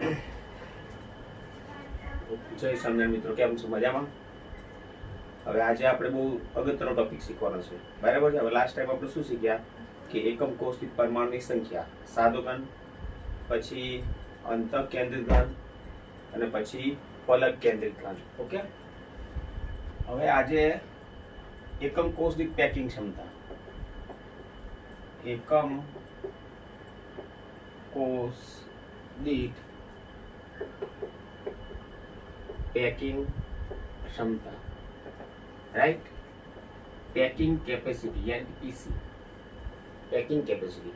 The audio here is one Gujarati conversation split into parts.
જય સ્વામિનારાયણ મિત્રો, કેમ છો? મજામાં? હવે આજે આપણે બહુ અગત્યનો ટોપિક શીખવાનો છે, બરાબર છે? હવે લાસ્ટ ટાઈમ આપણે શું શીખ્યા કે એકમ કોષ દીઠ પરમાણુની સંખ્યા, સાદો ઘન, પછી અંતઃ કેન્દ્રિત ઘન અને પછી ફલક કેન્દ્રિત ઘન. ઓકે, હવે આજે એકમ કોષ દીઠ પેકિંગ ક્ષમતા, એકમ કોષ દીઠ પેકિંગ ક્ષમતા, રાઈટ? પેકિંગ કેપેસિટી યાની પીસી, પેકિંગ કેપેસિટી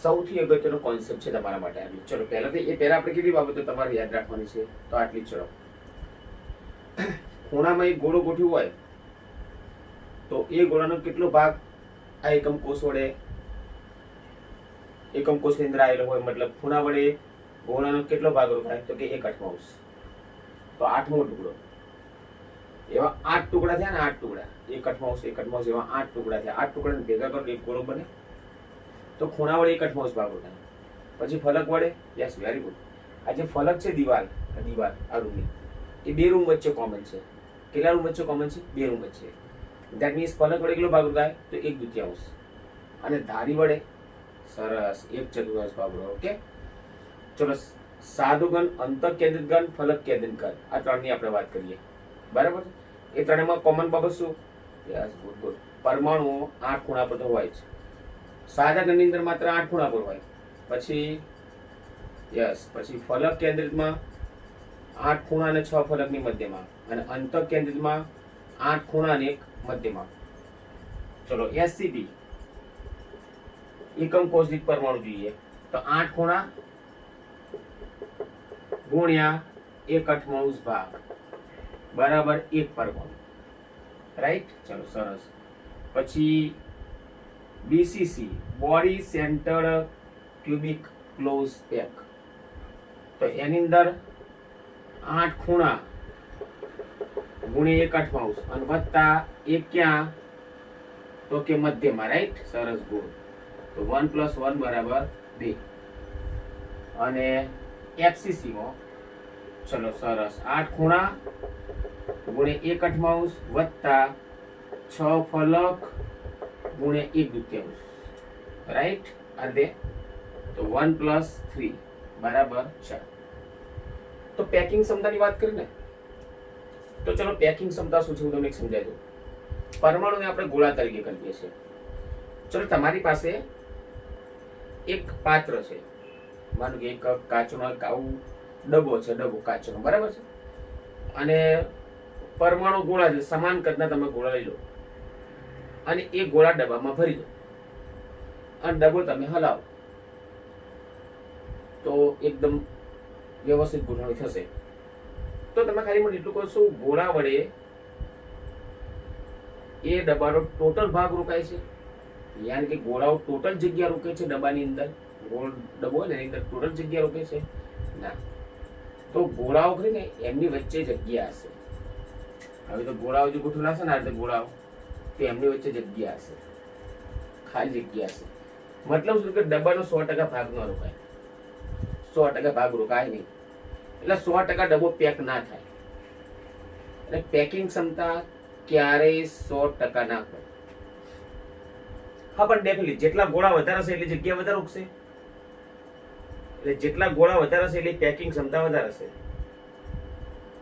સૌથી અગત્યનો કોન્સેપ્ટ છે તમારા માટે આવ્યો. ચલો પહેલાથી આપણે કેટલી બાબતો તમારે યાદ રાખવાની છે? તો આટલી જ. ચલો, ખૂણામાં એક ગોળો ગોઠવ્યો હોય તો એ ગોળાનો કેટલો ભાગ આ એકમ કોષ વડે, એકમ કોષની અંદર આવેલો હોય, મતલબ ખૂણા વડે ગોળાનો કેટલો ભાગ રોકાય? તો કે 1/8. તો 8મો ટુકડો. એવા 8 ટુકડા થયા ને, 8 ટુકડા, 1/8 એવા 8 ટુકડા થયા. 8 ટુકડાને ભેગા કરો એક ગોળો બને. તો ખૂણા વડે 1/8 ભાગ રોકાય. પછી ફલક વડે, યસ, વેરી ગુડ. આ જે ફલક છે, દિવાલ આ રૂમની, એ બે રૂમ વચ્ચે કોમન છે. કેટલા રૂમ વચ્ચે કોમન છે? બે રૂમ વચ્ચે. ધેટ મીન્સ ફલક વડે કેટલો ભાગ રોકાય? તો 1/2. અને ધારી વડે, સરસ, 1/4 ભાગ રોકાય. ઓકે, ચલો, સાદો ઘન, અંતઃ કેન્દ્રિત ઘન, ફલક કેન્દ્રિત ઘન, આ ત્રણની આપણે વાત કરીએ, બરાબર? એ ત્રણેયમાં કોમન બાબત શું? Yes, good. પરમાણુઓ 8 ખૂણા પર તો હોય છે. સાદા ઘનની અંદર માત્ર 8 ખૂણા પર હોય. પછી યસ, પછી ફલક કેન્દ્રિતમાં 8 ખૂણા અને 6 ફલકની મધ્યમાં, અને અંતઃ કેન્દ્રિતમાં 8 ખૂણા અને 1 મધ્યમાં. ચલો, એસસીપી એકમ કોષ દીઠ પરમાણુ જોઈએ તો 8 ખૂણા ગુણ્યા 1/8 ભાગ બરાબર 1 પરમાણુ, રાઈટ? ચલો, સરસ. પછી BCC body centered cubic close pack, તો એની અંદર 8 ખૂણા ગુણ્યા 1/8 અને વત્તા 1 ક્યાં? તો કે મધ્યમાં, રાઈટ? સરસ, ગુડ. તો 1 + 1 બરાબર 2. અને એફસીસી માં, ચલો, સરસ, 8 ખૂણા ગુણ્યા 1/8 વત્તા 6 ફલક ગુણ્યા 1/2, રાઈટ? અને તો 1 + 3 બરાબર 4. તો પેકિંગ ક્ષમતાની વાત કરીને, તો ચલો, પેકિંગ ક્ષમતા શું છે હું તમને એક સમજાવી દઉં. પરમાણુને આપણે ગોળા તરીકે કહીએ છીએ. ચલો, તમારી પાસે એક પાત્ર છે, માનો કે એક કાચનો એક આવું ડબ્બો છે, ડબ્બો કાચનો, બરાબર છે? અને પરમાણુ ગોળા છે, સમાન કદના તમે ગોળા લઈ લો અને એ ગોળા ડબ્બામાં ભરી દો અને ડબ્બો તમે હલાવો તો એકદમ વ્યવસ્થિત ગોઠવણી થશે. તો તમે ખાલી મને એટલું કહો છો, ગોળા વડે એ ડબ્બાનો ટોટલ ભાગ રોકાય છે, યાની કે ગોળાઓ ટોટલ જગ્યા રોકે છે ડબ્બાની અંદર? ગોળ ડબ્બો હોય ને એની અંદર ટોટલ જગ્યા રોકે છે? ના. તો ગોળાઓ કરીને એમની વચ્ચે જગ્યા હશે. હવે તો ગોળાઓ જે ગોઠવેલા હશે ને, આ રીતે ગોળાઓ, તો એમની વચ્ચે જગ્યા હશે, ખાલી જગ્યા હશે. મતલબ શું કે ડબ્બાનો 100% ભાગ ન રોકાય, 100% ભાગ રોકાય નહીં. એટલે 100% ડબ્બો પેક ના થાય. એટલે પેકિંગ ક્ષમતા ક્યારેય 100% ના હોય. હા, પણ ડેફિનેટલી જેટલા ગોળા વધારે હશે એટલી જગ્યા વધારે રોકશે. એટલે જેટલા ગોળા વધારે હશે એટલી પેકિંગ ક્ષમતા વધારે હશે.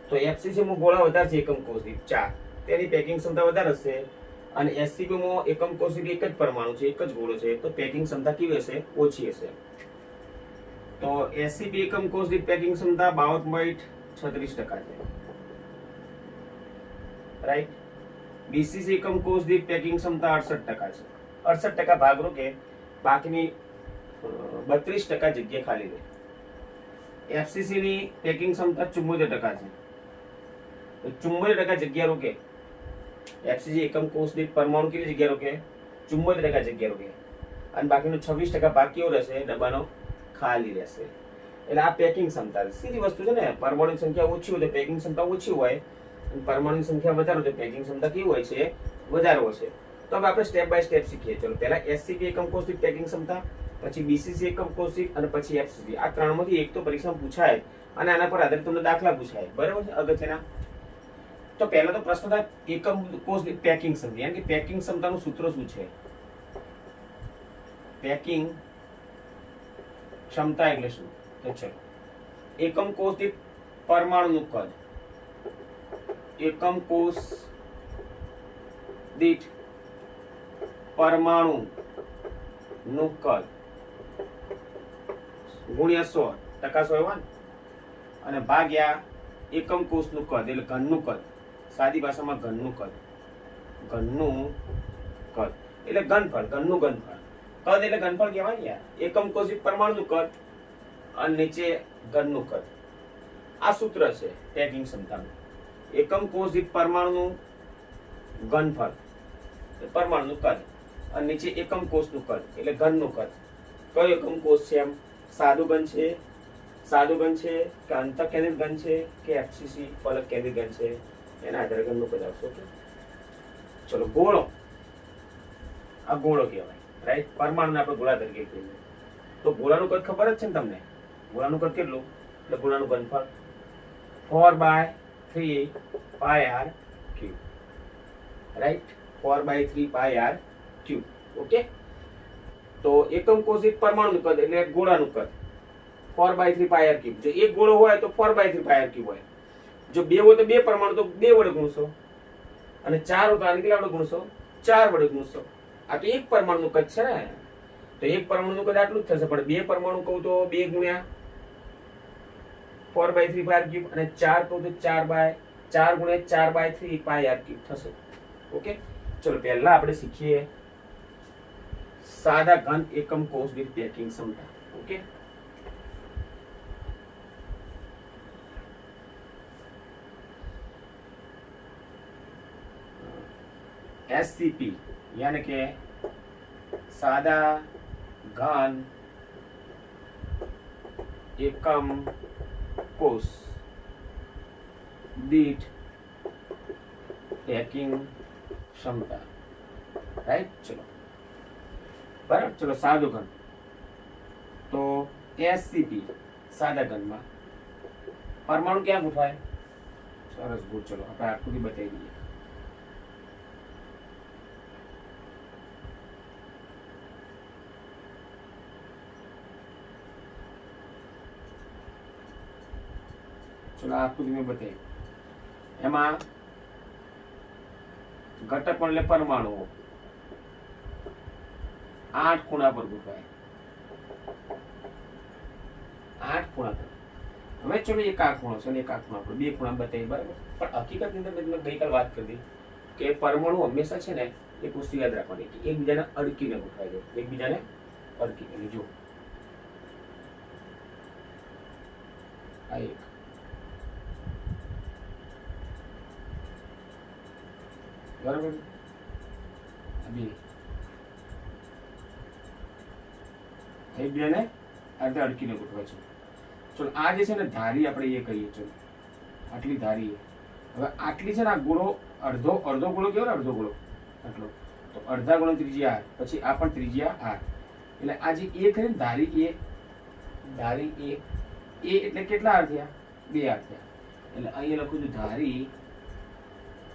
તો એફસીસી માં ગોળા વધારે છે એકમ કોષ દીઠ 4, તેની પેકિંગ ક્ષમતા વધારે હશે. અને એસસીપી માં એકમ કોષ દીઠ એક જ પરમાણુ છે, એક જ ગોળો છે, તો પેકિંગ ક્ષમતા કેવી હશે? ઓછી હશે. તો એસસીપી એકમ કોષ દીઠ પેકિંગ ક્ષમતા 52.36% છે, રાઈટ? બીસીસી એકમ કોષ દીઠ પેકિંગ ક્ષમતા 68% છે. 68% ભાગ રોકે, બાકીની 32% જગ્યા ખાલી રહે. એફસીસી ની પેકિંગ ક્ષમતા 74% છે, તો 74% જગ્યા રોકે. એફસીસી એકમ કોષ દીઠ પરમાણુ કેટલી જગ્યા રોકે? 74% જગ્યા રોકે. અને બાકીનો 26% ભાગ કેવો રહેશે? ડબ્બાનો ખાલી રહેશે. એટલે આ પેકિંગ ક્ષમતા સીધી વસ્તુ છે ને. પરમાણુની સંખ્યા ઓછી હોય તો પેકિંગ ક્ષમતા ઓછી હોય, અને પરમાણુની સંખ્યા વધારે હોય તો પેકિંગ ક્ષમતા કેવી હોય છે? વધારે હોય છે. તો હવે આપણે સ્ટેપ બાય સ્ટેપ શીખીએ. ચલો, પહેલા એસસીપી એકમ કોષ દીઠ પેકિંગ ક્ષમતા પછી બીસીસી એકમ કોષ દીઠ અને પછી એફસીસી. આ ત્રણમાંથી એક તો પરીક્ષામાં પૂછાય અને આના પર આધારિત તમને દાખલા પૂછાય. બરાબર છે અગત્યના. તો પહેલા તો પ્રશ્ન થાય એકમ કોષ દીઠ પેકિંગ ક્ષમતા. યાની કે પેકિંગ ક્ષમતાનું સૂત્ર શું છે? પેકિંગ ક્ષમતા એટલે શું? તો ચલો, એકમ કોષ દીઠ પરમાણુનું કદ. એકમ કોષ દીઠ પરમાણુ નું કદ ગુણ્યા 100% 100 હોય અને ભાગ્યા એકમ કોષનું કદ એટલે ઘનનું કદ. સાદી ભાષામાં ઘનનું કદ. ઘનનું કદ એટલે ઘનફળ. ઘનનું ઘનફળ. કદ એટલે ઘનફળ કહેવાય યાર. એકમ કોષ દીઠ પરમાણુનું કદ અને નીચે ઘનનું કદ. આ સૂત્ર છે પેકિંગ ક્ષમતાનું. એકમ કોષ દીઠ પરમાણુનું ઘનફળ, પરમાણુનું કદ અને નીચે એકમ કોષનું કદ એટલે ઘનનું કદ. કયો એકમ કોષ છે? એમ સાદું ઘન છે, સાદું ઘન છે કે અંતઃકેન્દ્રિત ઘન છે કે એફસીસી ફલક કેન્દ્રિત ઘન છે, એના આધારે ઘનનું કદ આવશે. ઓકે, ચલો ગોળો. આ ગોળો કહેવાય, રાઈટ. પરમાણુને આપણે ગોળા તરીકે કહીએ. તો ગોળાનું કદ ખબર જ છે ને તમને? ગોળાનું કદ કેટલું? એટલે ગોળાનું ઘનફળ 4/3 πr3, રાઈટ. 4/3 πr3. ઓકે, તો એકમ કોષ દીઠ પરમાણુનું કદ એટલે ગોળાનું કદ 4/3 πr3. જો એક ગોળો હોય તો 4/3 πr3 હોય. જો બે હોય તો બે પરમાણુ તો 2 વડે ગુણશો અને 4 હોય તો આને કેટલા વડે ગુણશો? 4 વડે ગુણશો. આ તો એક પરમાણુનું કદ છે ને. તો એક પરમાણુનું કદ આટલું જ થશે, પણ બે પરમાણુ કહું તો 2 ગુણ્યા 4/3 πr3 અને 4 કહું તો 4 ગુણ્યા 4/3 πr3 થશે. ઓકે, ચલો પહેલા આપણે શીખીએ સાદા ઘન એકમ કોષ દીઠ પેકિંગ ક્ષમતા. ઓકે, एससीपी यानी के सादा घन एकम कोष दीठ पैकिंग क्षमता, राइट. चलो बराबर. चलो सादो घन तो एससीपी सादा घन में परमाणु क्या गुफाए? सरस गुड. चलो आप आकृति बताई दीजिए. चलो आकृति में बताइए. एमा घटक એટલે પરમાણુઓ 8 ખૂણા પર ગોઠવાય. 8 ખૂણા પર. હવે ચલો એક આ ખૂણો છે અને એક આ ખૂણા પર, બે ખૂણા બતાવી. બરાબર. પણ હકીકતની અંદર મેં ગઈકાલ વાત કરી કે પરમાણુ હંમેશા છે ને એક વસ્તુ યાદ રાખવાની કે એકબીજાને અડકીને ગોઠવાય છે. એકબીજાને અડકીને. જો આ એક, બરાબર. એકબીજાને અડધા અડકીને ગોઠવાય છે. ચલો આ જે છે ને ધારી આપણે એ કહીએ. ચલો આટલી ધારી. હવે આટલી છે ને આ ગોળો અડધો ગોળો કેવો ને? અડધો ગોળો આટલો. તો અડધા ગોળો ત્રિજ્યા આર, પછી આ પણ ત્રિજ્યા આર. એટલે આ જે એ ખરી ને ધારી એ એટલે કેટલા આર થયા? 2 આર થયા. એટલે અહીંયા લખું છું ધારી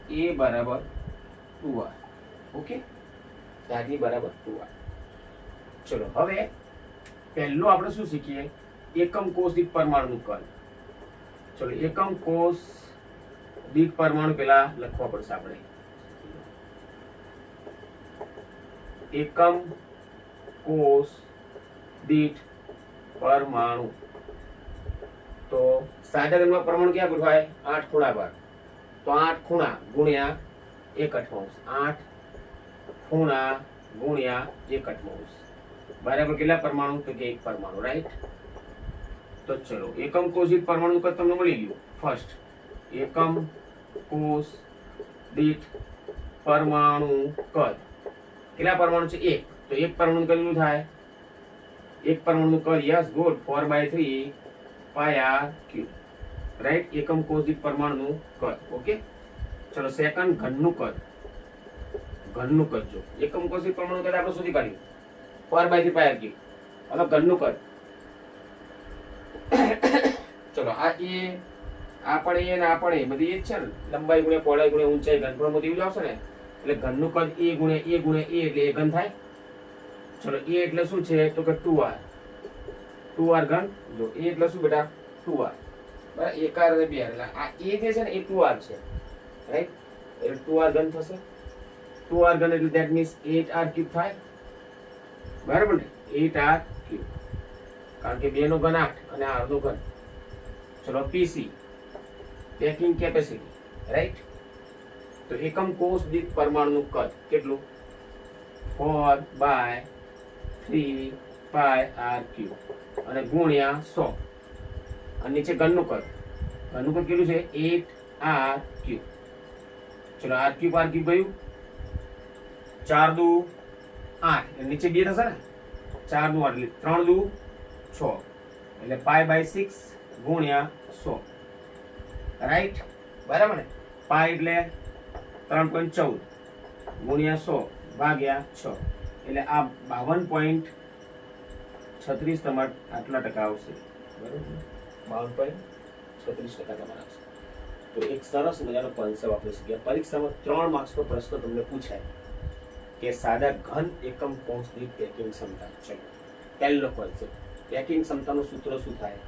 એ બરાબર 2r. ઓકે, ધારી બરાબર 2r. ચલો હવે પહેલો આપણે શું શીખીએ? એકમ કોષ દીઠ પરમાણુનું કદ. ચલો એકમ કોષ દીઠ પરમાણુ પેલા લખવા પડશે આપણે. એકમ કોષ દીઠ પરમાણુ. તો સાદા ઘનમાં પરમાણુ ક્યાં ગોઠવાય? 8 ખૂણા પર. તો 8 ખૂણા ગુણ્યા 1/8. 8 ખૂણા ગુણ્યા 1/8 બરાબર કેટલા પરમાણુ? તો કે 1 પરમાણુ, રાઈટ. તો ચલો એકમ કોષ દીઠ પરમાણુ કદ તમને મળી ગયું. ફર્સ્ટ એકમ કોષ દીઠ પરમાણુ કદ કેટલા પરમાણુ છે? 1. તો 1 પરમાણુ કેટલું થાય? 1 પરમાણુ કદ યસ ગુડ 4/3 πr3, રાઈટ. એકમ કોષ દીઠ પરમાણુનું કદ. ઓકે, ચલો સેકન્ડ ઘનનું કદ. ઘનનું કદ જો એકમ કોષ દીઠ પરમાણુ કદ આપણે શોધી કાઢ્યું 4/3 πr3. હવે ઘનનું કદ ચલો આ એ આ પણ એ ને આ પણ એ બધી એ જ છે ને, લંબાઈ ગુણ્યા પહોળાઈ ગુણ્યા ઊંચાઈ ઘનફળ બધી એવું આવશે ને, એટલે ઘનનું કદ એ ગુણ્યા એ એટલે એ ઘન થાય. ચલો એ એટલે શું છે તો કે 2r 2r ઘન. જો એ એટલે શું બેટા 2r બરાબર, એકર અને 2r એટલે આ એ જે છે ને એ 2r છે રાઈટ, એટલે 2r ઘન થશે. 2r ઘન એટલે ધેટ મીન્સ 8r ક્યુબ થાય બરાબર ને, 8r ક્યુબ, કારણ કે 2 નો ઘન 8 અને r નો ઘન. ચલો પીસી પેકિંગ કેપેસિટી રાઈટ, તો એકમ કોષ દીઠ પરમાણુનું કદ કેટલું 4/3πr³ અને ગુણ્યા 100 અને નીચે ઘનનું કદ કેટલું છે 8r³. ચલો r³ ગયું 4 દુ 8 નીચે 2 થશે ને, 4 દુ 8 એટલે 3 દુ 6 એટલે π/6 ગુણ્યા 100 રાઈટ બરાબર ને. પાઈ એટલે 3.14 ગુણ્યા 100 ભાગ્યા 6 એટલે આ 52.36 તમારે આટલા ટકા આવશે બરાબર, 52.36% તમારે આવશે. તો એક સરસ મજાનો કોન્સેપ્ટ આપણે શીખ્યા. પરીક્ષામાં 3 માર્ક્સનો પ્રશ્ન તમને પૂછાય કે સાદા ઘન એકમ કોષ દીઠ પેકિંગ ક્ષમતા. ચલો પહેલો કોન્સેપ્ટ, પેકિંગ ક્ષમતાનું સૂત્ર શું થાય,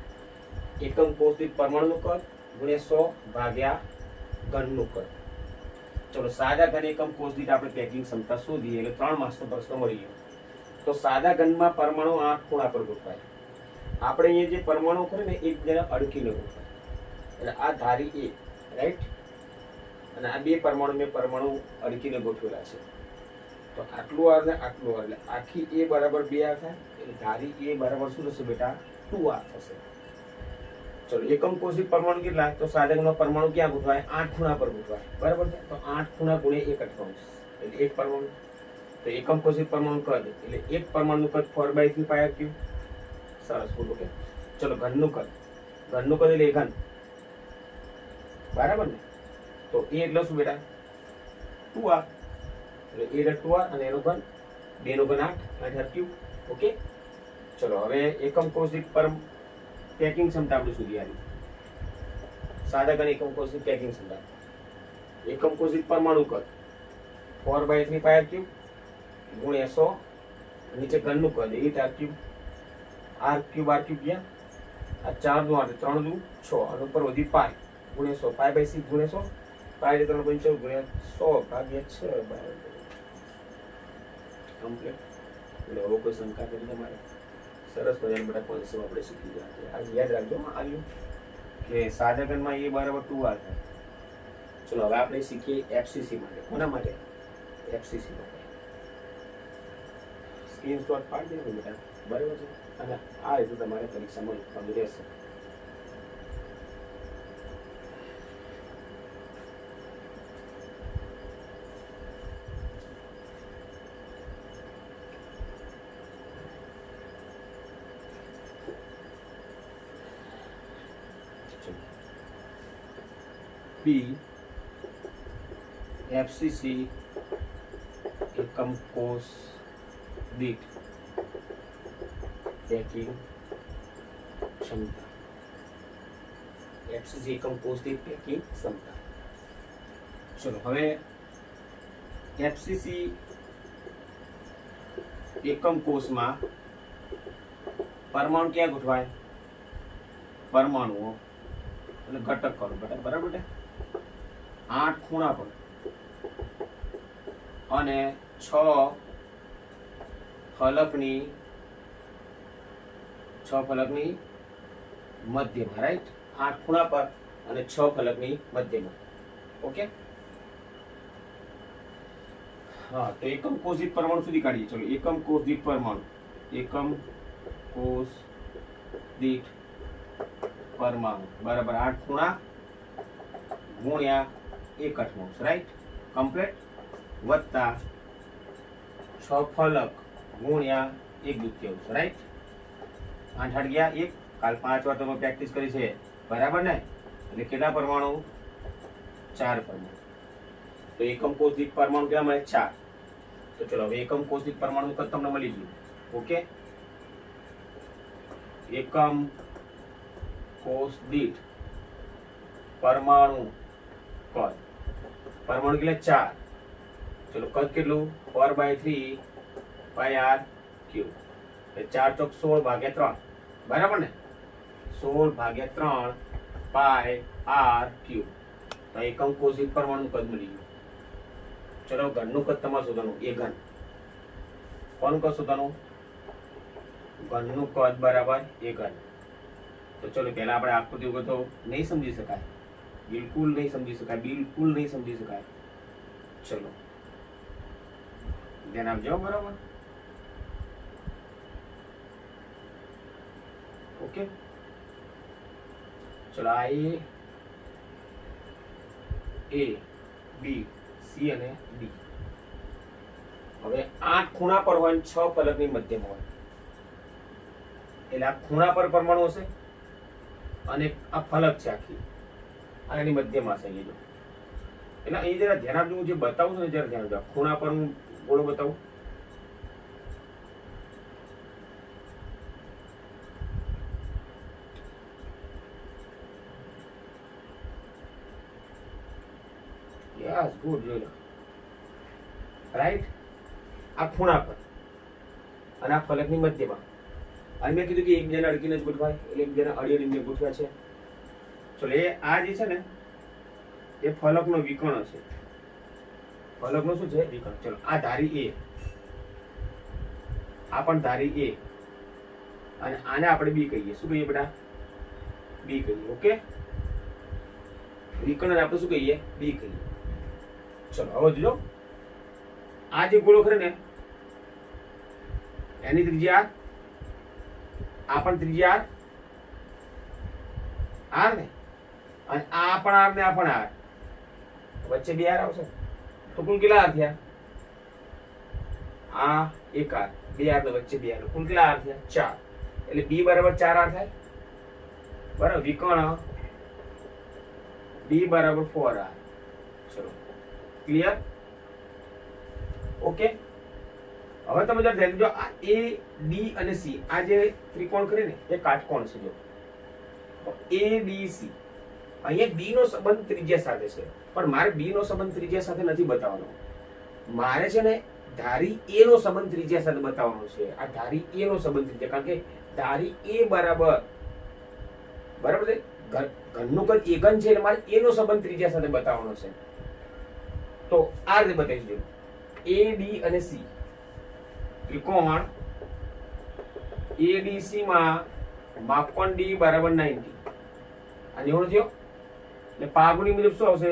એકમ કોષ દીઠ પરમાણુનું કદ ગુણ્યા 100 ભાગ્યા ઘનનું કદ. ચલો સાદા ઘન એકમ કોષ દીઠ આપણે પેકિંગ ક્ષમતા શોધીએ એટલે 3 માર્ક્સનો પ્રશ્ન મળી ગયો. તો સાદા ઘનમાં પરમાણુ 8 ખૂણા પર ગોઠવાય. આપણે અહીંયા જે પરમાણુ કરે ને એકબીજાને અડકીને ગોઠવાય, એટલે આ ધારી એ રાઈટ, અને આ બે પરમાણુ અડકીને ગોઠવેલા છે. તો આટલું r ને આટલું r એટલે આખી a બરાબર 2r થાય, એટલે ધારી a બરાબર શું થશે બેટા 2r થશે. ચલો એકમ કોષિત પરમાણુ કેટલા, તો સાદા ઘનમાં પરમાણુ ક્યાં ગોઠવાય 8 ખૂણા પર ગોઠવાય બરાબર છે. તો 8 ખૂણા ગુણ્યા 1 અઠવાંશ એટલે એક પરમાણુ. તો એકમ કોષિત પરમાણુ કદ એટલે એક પરમાણુનું કદ 4/3πr³. સરસ બોલો કે. ચલો ઘનનું કદ એટલે ઘન બરાબર ને. તો એ એટલે શું બેટા 2r, એટલે એ એટલે 2r અને એનો ઘન 2 નો ઘન 8 8r³. ઓકે ચલો હવે એકમ કોષિત પર પેકિંગ ક્ષમતા આપણે શોધી આવી. સાદા ઘન એકમ કોષિત પેકિંગ ક્ષમતા, એકમ કોષિત પરમાણુ કદ 4/3πr³ ગુણ્યા 100 નીચે ઘનનું કદ 8r³ r³ ગયા, આ 4 દુ 8 3 દુ 6 અને ઉપર વધી પાઈ ગુણ્યા 100 π/6 ગુણ્યા 100 પાઈ એટલે 3.14 ગુણ્યા 100 ભાગ્યા 6 બરાબર કમ્પ્લીટ. એટલે હવે કોઈ શંકા કરી તમારે સરસ મજાના બધા કોન્સેપ્ટ આપણે શીખી ગયા. આ યાદ રાખજો આવ્યું કે સાદા ઘનમાં એ બરાબર 2r થાય. ચલો હવે આપણે શીખીએ એફસીસી માટે. કોના માટે? એફસીસી માટે. સ્ક્રીનશોટ પાડી દેજો બેટા બરાબર છે, અને આ રીતે તમારે પરીક્ષામાં લખવાનું રહેશે. બી એફસીસી એકમ કોષ દીઠ પેકિંગ ક્ષમતા. એફસીસી એકમ કોષ દીઠ પેકિંગ ક્ષમતા. ચલો હવે એફસીસી એકમ કોષમાં પરમાણુ ક્યાં ગોઠવાય, પરમાણુઓ એટલે ઘટક કરો બેટા બરાબર ને. 8 ખૂણા પર અને 6 ફલકની મધ્યમાં રાઈટ. 8 ખૂણા પર અને 6 ફલકની મધ્યમાં. ઓકે હા, તો એકમ કોષ દીઠ પરમાણુ સુધી કાઢીએ. ચલો એકમ કોષ દીઠ પરમાણુ, એકમ કોષ દીઠ પરમાણુ બરાબર 8 ખૂણા ગુણ્યા 1 અઠવાંશ રાઈટ કમ્પ્લીટ, વત્તા 6 ફલક ગુણ્યા 1/2 રાઈટ. 8 8 ગયા 1, કાલ 5 વાર તમે પ્રેક્ટિસ કરી છે બરાબર ને. એટલે કેટલા પરમાણુ 4 પરમાણુ. તો એકમ કોષ દીઠ પરમાણુ કેટલા મળે 4. તો ચલો હવે એકમ કોષ દીઠ પરમાણુ કદ તમને મળી ગયું. ઓકે એકમ કોષ દીઠ પરમાણુ કદ. પરમાણુ કેટલા? 4. ચલો કદ કેટલું? 4/3 પાઈ આર ક્યુબ. 4 ચોક 16 ભાગ્યા 3, બરાબર ને? 16 ભાગ્યા 3 પાઈ આર ક્યુબ. તો એકમ કોષ દીઠ પરમાણુ કદ મળી ગયું. ચલો ઘનનું કદ તમારે શોધવાનું. એ ઘન કોનું કદ શોધવાનું? ઘનનું કદ બરાબર એ ઘન. તો ચલો પહેલા આપણે આકૃતિ વગર તો નહીં સમજી શકાય, બિલકુલ નહીં સમજી શકાય, બિલકુલ નહીં સમજી શકાય. ચલો ધ્યાન આપજો, બરાબર? ઓકે, ચલો આ એ બી સી અને ડી. હવે 8 ખૂણા પર હોય, 6 ફલકની મધ્યમાં હોય, એટલે આ ખૂણા પર પરમાણુ હશે અને આ ફલક છે આખી, અને એની મધ્યમાં હશે. જો એટલે અહીં જરા ધ્યાન આપજો, હું જે બતાવું છું ને જરા ધ્યાન આપજો. ખૂણા પર હું ગોળો બતાવું. યસ, ગુડ, જોઈ લો. રાઈટ, આ ખૂણા પર અને આ ફલકની મધ્યમાં. અને મેં કીધું કે એકબીજાને અડકીને જ ગોઠવાય, એટલે એકબીજાને અડી અડીને ગોઠવ્યા છે. ચલો એ આ જે છે ને એ ફલકનો વિકર્ણ છે. ફલકનો શું છે? વિકર્ણ. ચલો આ ધારી એ, આ પણ ધારી એ, અને આને આપણે બી કહીએ. શું કહીએ બેટા? બી કહીએ. ઓકે, વિકર્ણ આપણે શું કહીએ? બી કહીએ. ચલો હવે જોજો, આ જે ગોળો ખરે ને એની ત્રિજ્યા આ પણ ત્રિજ્યા આર ને, અને આ પણ આર ને આ પણ આર, વચ્ચે બે આર આવશે. તો કુલ કેટલા આર થયા? આ એક આર, બે આર ને વચ્ચે બે આર, કુલ કેટલા આર થયા? 4. એટલે બી બરાબર 4 આર થાય, બરાબર? વિકર્ણ બી બરાબર 4 આર. ચલો ક્લિયર? ઓકે, હવે તમે જરા ધ્યાન દેજો. આ એ બી અને સી, આ જે ત્રિકોણ કરે ને એ કાટકોણ છે. જો એ બી સી, અહીંયા બી નો સંબંધ ત્રિજ્યા સાથે છે, પણ મારે બી નો સંબંધ ત્રિજ્યા સાથે નથી બતાવવાનો. મારે છે ને ધારી એ નો સંબંધ ત્રિજ્યા સાથે બતાવવાનો છે. આ ધારી એ નો સંબંધ ત્રિજ્યા, કારણ કે ધારી એ બરાબર છે ઘનનું કદ એ ઘન છે, એટલે મારે એ નો સંબંધ ત્રિજ્યા સાથે બતાવવાનો છે. તો આ રીતે બતાવીશ. જો એ બી અને સી ત્રિકોણ એડીસી માં માપકોણ ડી બરાબર 90, આ 90 થયો. એટલે પાગુની મુજબ શું આવશે?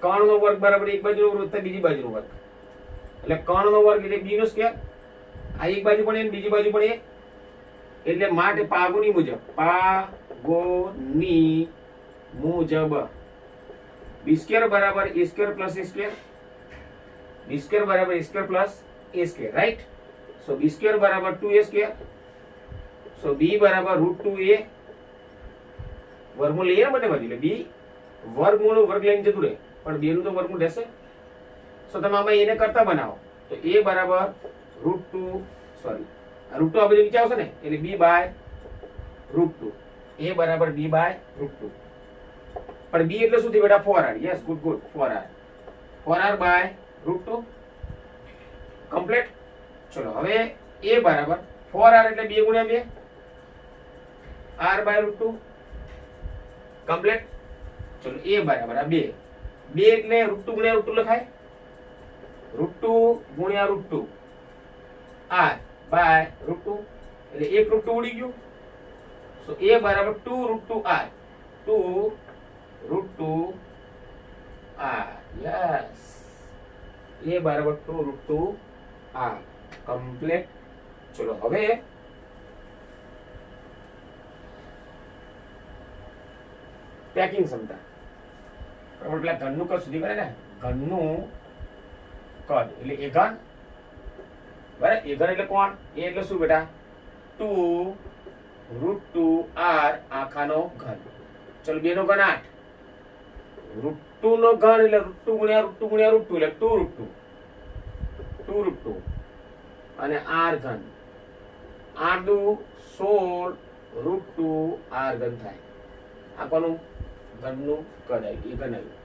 કર્ણનો વર્ગ બરાબર એક બાજુનો વર્ગ વત્તા બીજી બાજુનો વર્ગ. એટલે કર્ણનો વર્ગ એટલે બી નો સ્ક્વેર. આ એક બાજુ પણ એ, બીજી બાજુ પણ એ. એટલે માટે પાગુની મુજબ બી સ્ક્વેર બરાબર એ સ્ક્વેર પ્લસ એ સ્ક્વેર, બી સ્ક્વેર બરાબર એ સ્ક્વેર પ્લસ એ સ્ક્વેર. રાઈટ? સો બી સ્ક્વેર બરાબર 2a સ્ક્વેર. સો બી બરાબર √2a વર્ગમૂળ લઈએ બંને બાજુ, એટલે બી વર્ગમૂળ વર્ગ લઈને જતું રહે, પણ બે નું તો વર્ગમૂળ રહેશે. સો તમે આમાં એને કરતા બનાવો તો a બરાબર √2, સોરી √2 આ બધું નીચે આવશે ને, એટલે b બાય √2, a બરાબર b બાય √2. પણ b એટલે શું થયું બેટા? 4r. Yes, good good, 4r. 4r by √2 complete. ચલો હવે a બરાબર 4r એટલે 2 ગુણ્યા 2 r બાય √2 કમ્પ્લીટ. ચલો a બરાબર આ 2 એટલે √2 ગુણ્યા √2 લખાય, √2 ગુણ્યા √2 r બાય √2, એટલે એક √2 ઉડી ગયું. સો a બરાબર 2 √2 r, 2 √2 r. યસ, a બરાબર 2 √2 r કમ્પ્લીટ. ચલો હવે પેકિંગ ક્ષમતા, બરાબર? પેલા ઘનનું કદ સુધી કરે ને, ઘનનું કદ એટલે એ ઘન, બરાબર? એ ઘન એટલે કોણ? એ એટલે શું બેટા? 2 √2r આખાનો ઘન. ચલો 2 નો ઘન 8, √2 નો ઘન એટલે √2 ગુણ્યા √2 ગુણ્યા √2 એટલે 2 √2 અને r ઘન. 8 દુ 16 √2r ઘન થાય. આ કોનું ઘનનું કદ આવ્યું, એ ઘન આવ્યું.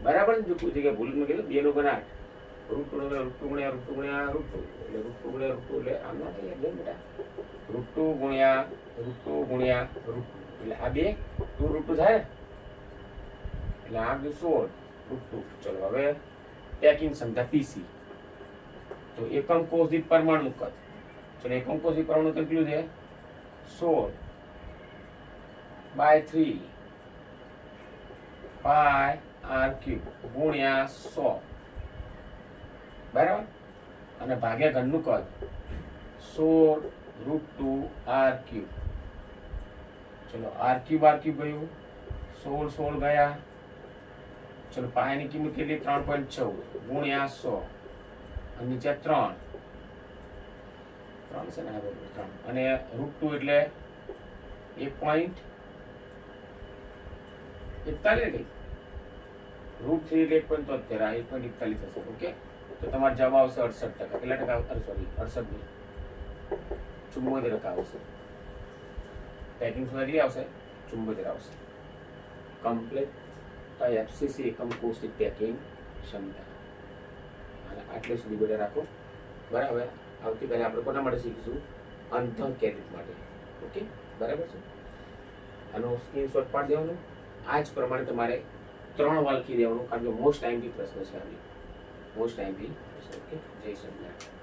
બરાબર ને? જો કોઈ જગ્યાએ ભૂલ મેં કીધું 2 નો ઘન 8, √2 નો ઘન √2 ગુણ્યા √2 ગુણ્યા √2 એટલે √2 ગુણ્યા √2 એટલે આમ ના થાય બેન બેટા, √2 ગુણ્યા √2 ગુણ્યા √2 એટલે આ બે 2 √2 થાય એટલે આ 16 √2. ચલો હવે પેકિંગ ક્ષમતા પીસી. તો એકમ કોષ દીઠ પરમાણુ કદ, ચલો એકમ કોષ દીઠ પરમાણુ કદ કેટલું છે? 16/3 પાઈ r³ ગુણ્યા 100 બરાબર, અને ભાગ્યા ઘનનું કદ 16√2r³. ચલો r³ ગયું, 16 ગયા. ચલો પાઈની કિંમત કેટલી? 3.14 ગુણ્યા 100 અને નીચે 3 છે ને, 3 અને √2 એટલે 1.41 ગઈ. √3 એટલે 1.73, આ 1.41 થશે. ઓકે, તો તમારો જવાબ આવશે 68%. કેટલા ટકા? સોરી 68 નહીં, 74% આવશે. પેકિંગ કેટલી આવશે? 74 આવશે. કમ્પ્લીટ FCC એકમ કોષ દીઠ પેકિંગ ક્ષમતા. અને આટલે સુધી બધા રાખો. બરાબર, આવતીકાલે આપણે કોના માટે શીખીશું? અંતઃકેન્દ્રિત માટે. ઓકે, બરાબર છે. આનો સ્ક્રીનશોટ પાડી દેવાનો. આ જ પ્રમાણે તમારે 3 વાર લખી દેવાનું, કારણ કે મોસ્ટ ટાઈમથી પ્રશ્ન છે. મોસ્ટ ટાઈમથી. ઓકે, જય સ્વામિનારાયણ.